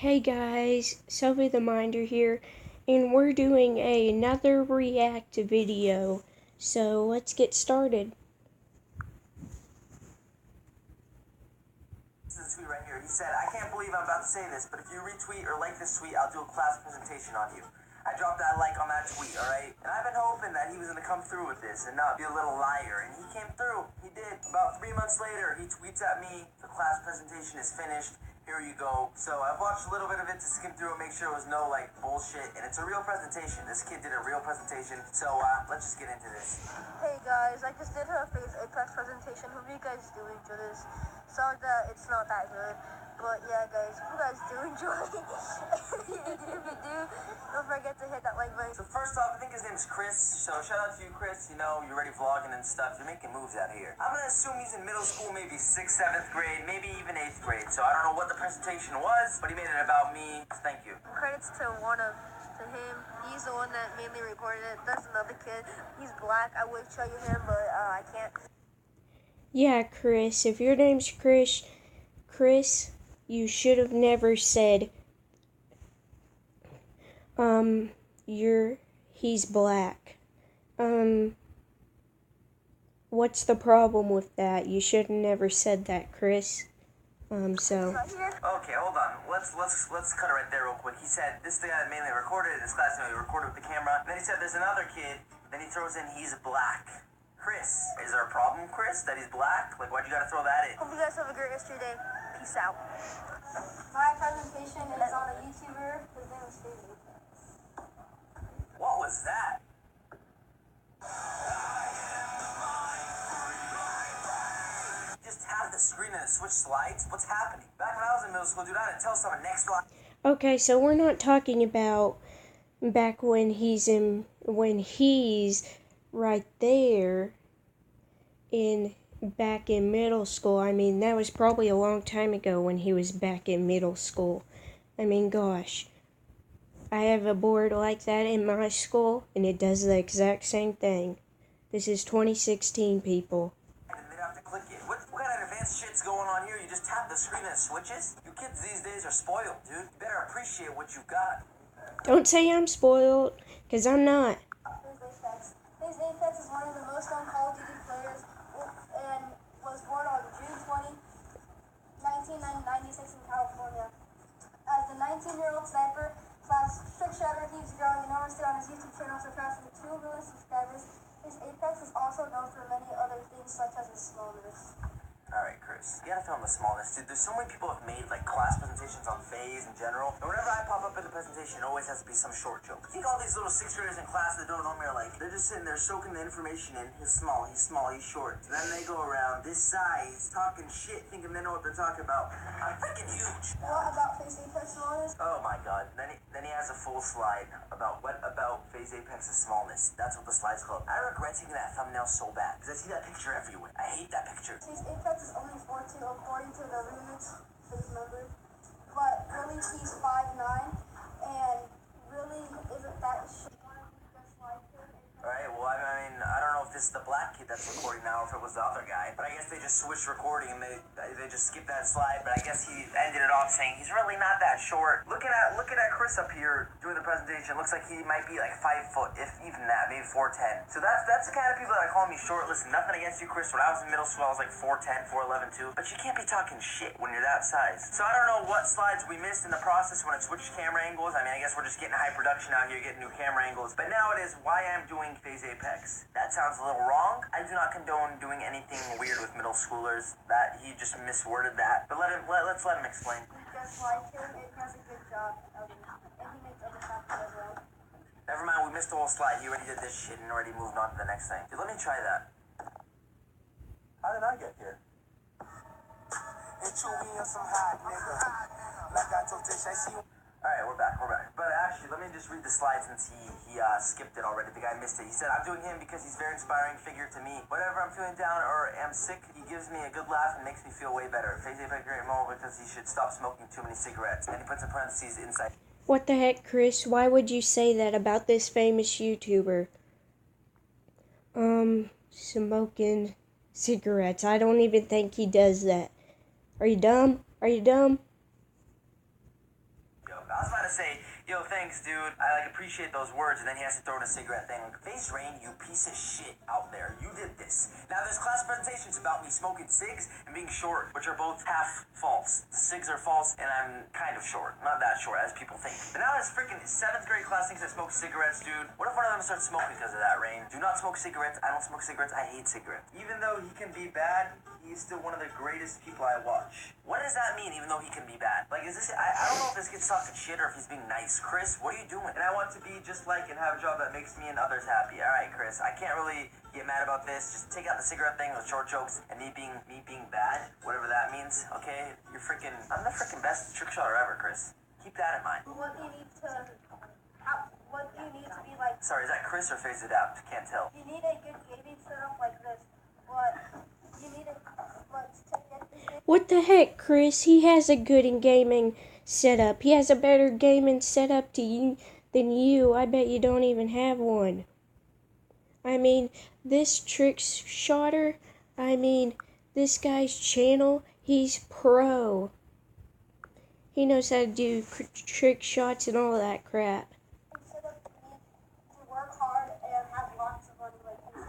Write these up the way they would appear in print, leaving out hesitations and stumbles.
Hey guys, Sophie the Minder here, and we're doing another react video, so let's get started. This is a tweet right here. He said, "I can't believe I'm about to say this, but if you retweet or like this tweet, I'll do a class presentation on you." I dropped that like on that tweet, alright? And I've been hoping that he was going to come through with this and not be a little liar, and he came through. He did. About 3 months later, he tweets at me, "The class presentation is finished. Here you go." So I've watched a little bit of it to skim through and make sure it was no, bullshit. And it's a real presentation. This kid did a real presentation. So, let's just get into this. Hey guys, I just did a Faze Apex presentation. Hope you guys do enjoy this. Sorry that it's not that good, but yeah guys, if you guys do enjoy it, if you do, don't forget to hit that like button. So first off, I think his name's Chris. So shout out to you, Chris. You know, you're already vlogging and stuff. You're making moves out here. I'm gonna assume he's in middle school, maybe 6th, 7th grade, maybe even 8th grade. So I don't know what the presentation was, but he made it about me. Thank you. Credits to him. He's the one that mainly recorded it. There's another kid. He's black. I would show you him, but I can't. Yeah, Chris, if your name's Chris, you should have never said, he's black. What's the problem with that? You should have never said that, Chris. Okay, hold on. Let's cut it right there real quick. He said this is the guy that mainly recorded it. This class, he recorded with the camera. Then he said there's another kid. Then he throws in he's black. Chris, is there a problem, Chris, that he's black? Why'd you gotta throw that in? Hope you guys have a great rest of your day. Peace out. My presentation is on a YouTuber. His name is Faze Apex. What was that? Just have the screen and switch slides? What's happening? Back when I was in middle school, dude, I didn't tell someone next slide. Okay, so we're not talking about back when he's right there back in middle school. I mean, that was probably a long time ago when he was back in middle school. I mean, gosh. I have a board like that in my school, and it does the exact same thing. This is 2016, people. And they'd have to click it. What kind of advanced shit's going on here? You just tap the screen and it switches? You kids these days are spoiled, dude. You better appreciate what you've got. Don't say I'm spoiled, because I'm not. Faze Apex is one of the most known Call of Duty players and was born on June 20, 1996 in California. As the 19-year-old sniper slash trick shatter, keeps growing enormously on his YouTube channel, surpassing 2 million subscribers. Faze Apex is also known for many other things such as his slowness. Alright, Chris. You gotta film the smallness, dude. There's so many people who have made, class presentations on Faze in general. And whenever I pop up in the presentation, it always has to be some short joke. I think all these little 6th graders in class that don't know me are they're just sitting there soaking the information in. He's small, he's short. And then they go around this size, talking shit, thinking they know what they're talking about. I'm freaking huge. What about Faze Apex smallness? Oh my god. Then he has a full slide about what about Faze Apex's smallness. That's what the slide's called. I regret taking that thumbnile so bad, because I see that picture everywhere. I hate that picture. Faze Apex is only 4'2" according to the remix Faze number, but really he's 5'9", and really isn't that shit. Alright, well, I mean, I don't know if this is the black kid that's recording now or if it was the other guy, but I guess they just switched recording and they just skipped that slide, but I guess he ended it off saying he's really not that short. Looking at Chris up here doing the presentation, looks like he might be 5 foot, if even that, maybe 4'10". So that's the kind of people that call me short. Listen, nothing against you, Chris. When I was in middle school, I was 4'10", 4'11", too, but you can't be talking shit when you're that size. So I don't know what slides we missed in the process when it switched camera angles. I mean, I guess we're just getting high production out here, getting new camera angles, but now it is why I'm doing Faze Apex. That sounds a little wrong. I do not condone doing anything weird with middle schoolers. That he just misworded that. But let's let him explain. We just like him and he does a good job of it. And he makes other stuff as well. Never mind, we missed the whole slide. He already did this shit and already moved on to the next thing. Dude, let me try that. How did I get here? Alright, we're back. But actually, let me just read the slide since he skipped it already. The guy missed it. He said, "I'm doing him because he's a very inspiring figure to me. Whenever I'm feeling down or am sick, he gives me a good laugh and makes me feel way better. Faze Apex great moment because he should stop smoking too many cigarettes." And he puts in parentheses inside. What the heck, Chris? Why would you say that about this famous YouTuber? Smoking cigarettes. I don't even think he does that. Are you dumb? Are you dumb? say, yo, thanks, dude. I appreciate those words, and then he has to throw in a cigarette thing. Like, Faze Rain, you piece of shit out there. You did this. Now, there's class presentations about me smoking cigs and being short, which are both half false. The cigs are false, and I'm kind of short. Not that short, as people think. But now this freaking 7th grade class thinks I smoke cigarettes, dude. What if one of them starts smoking because of that, Rain? Do not smoke cigarettes. I don't smoke cigarettes. I hate cigarettes. Even though he can be bad, he's still one of the greatest people I watch. What does that mean, even though he can be bad? Like, is this... I don't know if this gets talking shit or if he's being nice. Chris, what are you doing? And I want to be just like and have a job that makes me and others happy. All right, Chris, I can't really get mad about this. Just take out the cigarette thing with short jokes and me being bad, whatever that means, okay? I'm the freaking best trick shotter ever, Chris. Keep that in mind. What do you need to be like? Sorry, is that Chris or Faze Apex? Can't tell. You need a good gaming setup like this, but you need to get this. What the heck, Chris? He has a good in gaming setup. He has a better gaming setup than you. I bet you don't even have one. I mean, this trick shotter, this guy's channel, he's pro. He knows how to do trick shots and all that crap. Setup you need to work hard and have lots of money like you.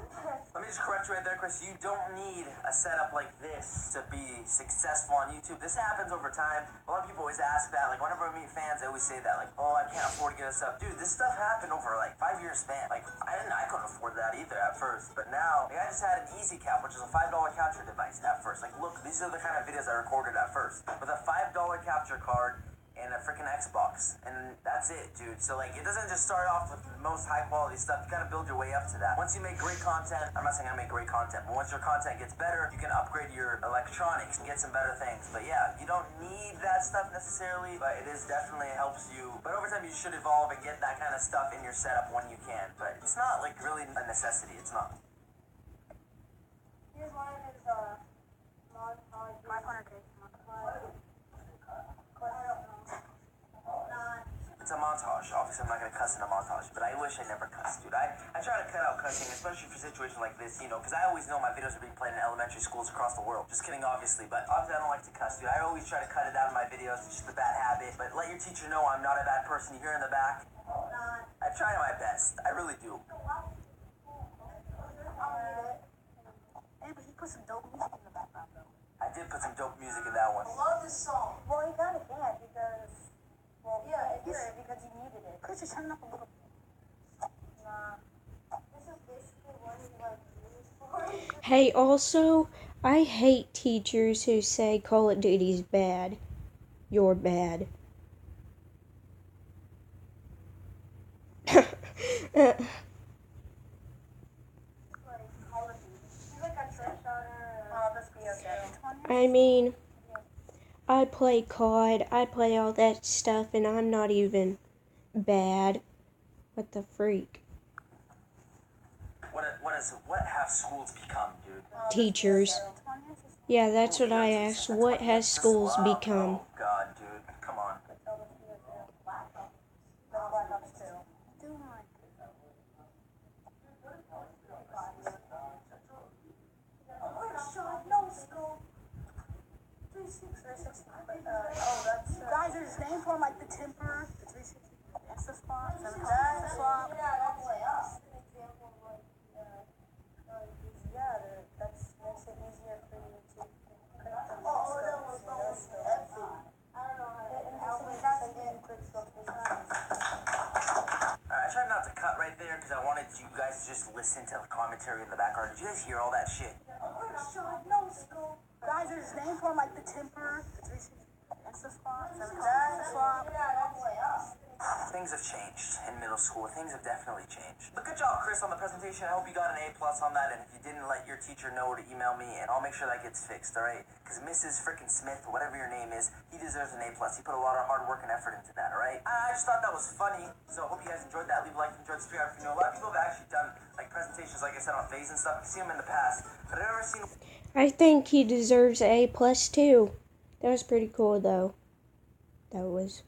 Let me just correct you right there, Chris. You don't need a setup like this to be successful on YouTube. This happens over time. A lot of people always ask that. Like, whenever I meet fans, they always say that. Like, oh, I can't afford to get this up. Dude, this stuff happened over, like, 5-year span. Like, I couldn't afford that either at first. But now, like, I just had an Easy Cap, which is a $5 capture device at first. Like, look, these are the kind of videos I recorded at first. With a $5 capture card and a freaking Xbox, and that's it, dude. So like, it doesn't just start off with the most high quality stuff. You gotta build your way up to that. Once you make great content, I'm not saying I make great content, but once your content gets better, you can upgrade your electronics and get some better things. But yeah, you don't need that stuff necessarily, but it is definitely helps you. But over time, you should evolve and get that kind of stuff in your setup when you can. But it's not like really a necessity. It's not. Here's one of his montage. 500K. It's a montage. Obviously, I'm not going to cuss in a montage, but I wish I never cussed, dude. I try to cut out cussing, especially for situations like this, you know, because I always know my videos are being played in elementary schools across the world. Just kidding, obviously, but obviously I don't like to cuss, dude. I always try to cut it out of my videos. It's just a bad habit, but let your teacher know I'm not a bad person. You hear in the back? I try my best. I really do. Hey, but he put some dope music in the background, though. I did put some dope music in that one. I love this song. Well, he got it banned because... Well, yeah, it did because he needed it. Chris, just turn it up a little bit. Nah. This is basically what he like used for. Hey, also, I hate teachers who say Call of Duty's bad. You're bad. I mean, I play COD, I play all that stuff, and I'm not even bad. What the freak? What have schools become, dude? Teachers. Yeah, that's what I asked. What has schools become? Oh, God, dude. Come on. Guys, there's name for like the temper, the 360, that's the spot, that's the swap. Yeah, that makes it easier for you to connect them. I tried not to cut right there because I wanted you guys to just listen to the commentary in the background. Did you guys hear all that shit? Guys, there's name for like the temper, the 360, that's the spot, that's the swap. Things have changed in middle school. Things have definitely changed. But good job, Chris, on the presentation. I hope you got an A+ on that. And if you didn't, let your teacher know to email me, and I'll make sure that gets fixed, all right? Because Mrs. frickin' Smith, whatever your name is, he deserves an A+. He put a lot of hard work and effort into that, all right? I just thought that was funny. So I hope you guys enjoyed that. Leave a like, enjoyed the stream. You know, a lot of people have actually done like presentations, like I said, on Faze and stuff. I've seen them in the past, but I've never seen. I think he deserves an A+ too. That was pretty cool, though. That was...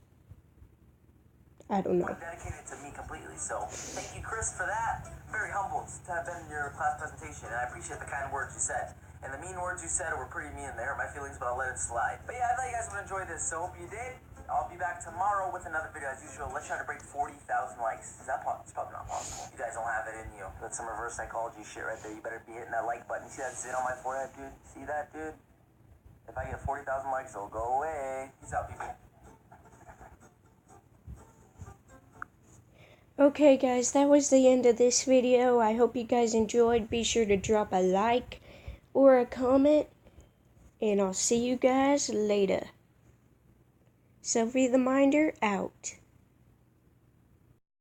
I don't know. Dedicated to me completely, so thank you, Chris, for that. I'm very humbled to have been in your class presentation, and I appreciate the kind words you said. And the mean words you said were pretty mean. They hurt my feelings, but I'll let it slide. But yeah, I thought you guys would enjoy this, so hope you did. I'll be back back tomorrow with another video as usual. Let's try to break 40,000 likes. Is that it's probably not possible. You guys don't have it in you. That's some reverse psychology shit right there. You better be hitting that like button. You see that zit on my forehead, dude? See that, dude? If I get 40,000 likes, it'll go away. Peace out, people. Okay guys, that was the end of this video. I hope you guys enjoyed. Be sure to drop a like or a comment. And I'll see you guys later. Sophie the Minder out.